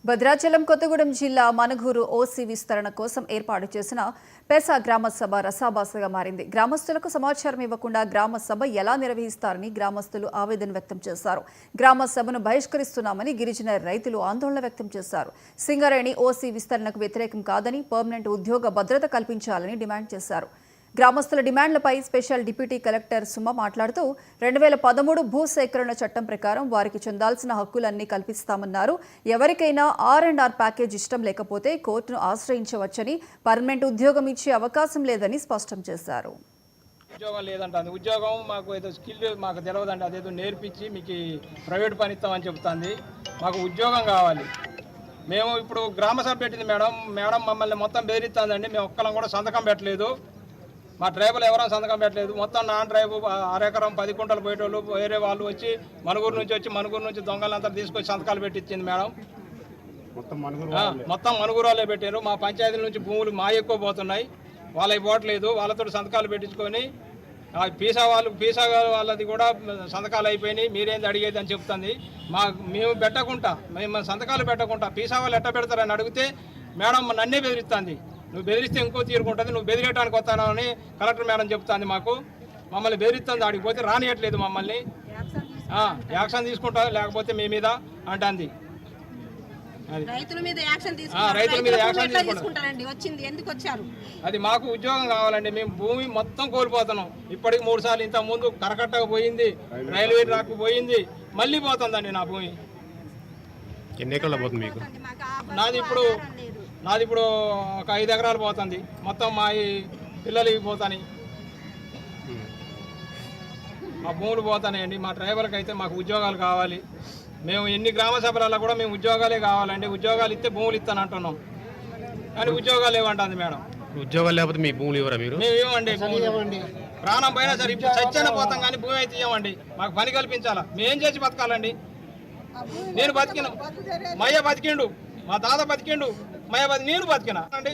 భద్రాచలం కొత్తగూడెం జిల్లా మనుగూరు ఓసీ విస్తరణ కోసం ఏర్పాటు చేసిన పెసా గ్రామ సభ రసాభాసగా మారింది. గ్రామస్తులకు సమాచారం ఇవ్వకుండా గ్రామ సభ ఎలా నిర్వహిస్తారని గ్రామస్తులు ఆవేదన వ్యక్తం చేశారు. గ్రామ సభను బహిష్కరిస్తున్నామని గిరిజన రైతులు ఆందోళన వ్యక్తం చేశారు. సింగరేణి ఓసీ విస్తరణకు వ్యతిరేకం కాదని పర్మనెంట్ ఉద్యోగ భద్రత కల్పించాలని డిమాండ్ చేశారు. గ్రామస్తుల డిమాండ్లపై స్పెషల్ డిప్యూటీ కలెక్టర్ సుమ మాట్లాడుతూ 2013 భూసేకరణ చట్టం ప్రకారం వారికి చెందాల్సిన హక్కులన్నీ కల్పిస్తామన్నారు. ఎవరికైనా R&R ప్యాకేజ్ ఇష్టం లేకపోతే కోర్టును ఆశ్రయించవచ్చని, పర్మనెంట్ ఉద్యోగం ఇచ్చే అవకాశం లేదని స్పష్టం చేశారు. ఉద్యోగం లేదంటే ఉద్యోగం మాకు ఏదో స్కిల్ మాకు తెలియదండి, అదేదో నేర్పించి మీకు ప్రైవేట్ పని ఇస్తామని చెప్తుంది. మాకు ఉద్యోగం కావాలి. మేము ఇప్పుడు గ్రామ సభ పెట్టింది మేడం మమ్మల్ని మొత్తం బెదిరిస్తుందండి. మేము ఒక్కరం కూడా సంతకం పెట్టలేదు. మా ట్రైబుల్ ఎవరైనా సంతకం పెట్టలేదు. మొత్తం నాన్ ట్రైబు అరెకరం 10 కుంటలు పోయేటోళ్ళు వేరే వాళ్ళు వచ్చి మనుగూరు నుంచి దొంగలంతా తీసుకొచ్చి సంతకాలు పెట్టించింది మేడం. మొత్తం మనుగూరు వాళ్ళే పెట్టారు. మా పంచాయతీల నుంచి భూములు మా ఎక్కువ పోతున్నాయి, వాళ్ళకి పోవట్లేదు. వాళ్ళతో సంతకాలు పెట్టించుకొని పీసా వాళ్ళది కూడా సంతకాలు అయిపోయినాయి. మీరేంది అడిగేది అని చెప్తుంది. మేము సంతకాలు పెట్టకుండా పీసా వాళ్ళు ఎట్ట పెడతారని అడిగితే మేడం నన్నే బెదిరిస్తుంది. నువ్వు బెదిరిస్తే ఇంకో తీరుకుంటుంది, నువ్వు బెదిరేయడానికి వస్తానని కలెక్టర్ మేడం చెప్తుంది. మమ్మల్ని బెదిరిస్తుంది. ఆడికి పోతే రానియట్లేదు. మమ్మల్ని యాక్షన్ తీసుకుంటా లేకపోతే మీ మీద అంటుంది. రైతుల మీద యాక్షన్ అది మాకు ఉద్యోగం కావాలండి. మేము భూమి మొత్తం కోల్పోతున్నాం. ఇప్పటికి 3 సార్లు, ఇంత ముందు కరకట్టకు పోయింది, రైల్వే ట్రాక్ పోయింది, మళ్ళీ పోతుందండి నా భూమి. ఎన్ని ఎకరాలు పోతుంది మీకు? నాది ఇప్పుడు ఒక 5 ఎకరాలు పోతుంది. మొత్తం మా పిల్లలకి పోతాయి, మా భూములు పోతాయండి. మా ట్రైబల్కి అయితే మాకు ఉద్యోగాలు కావాలి. మేము ఎన్ని గ్రామ సభలలో కూడా మేము ఉద్యోగాలే కావాలండి. ఉద్యోగాలు ఇస్తే భూములు ఇస్తాను అంటున్నాం, కానీ ఉద్యోగాలు ఇవ్వంటుంది మేడం. ఉద్యోగాలు లేకపోతే మీ భూములు ఇవ్వరా మీరు? మేము ఇవ్వండి. ప్రాణం పోయినా సరే ఇప్పుడు చచ్చైనా పోతాం, కానీ భూమి అయితే ఇవ్వండి. మాకు పని కల్పించాలా. మేం చేసి బతకాలండి. నేను బతికిన మయ్య బతికిండు, మా తాత బతికిండు, నేను బతికినా అండి.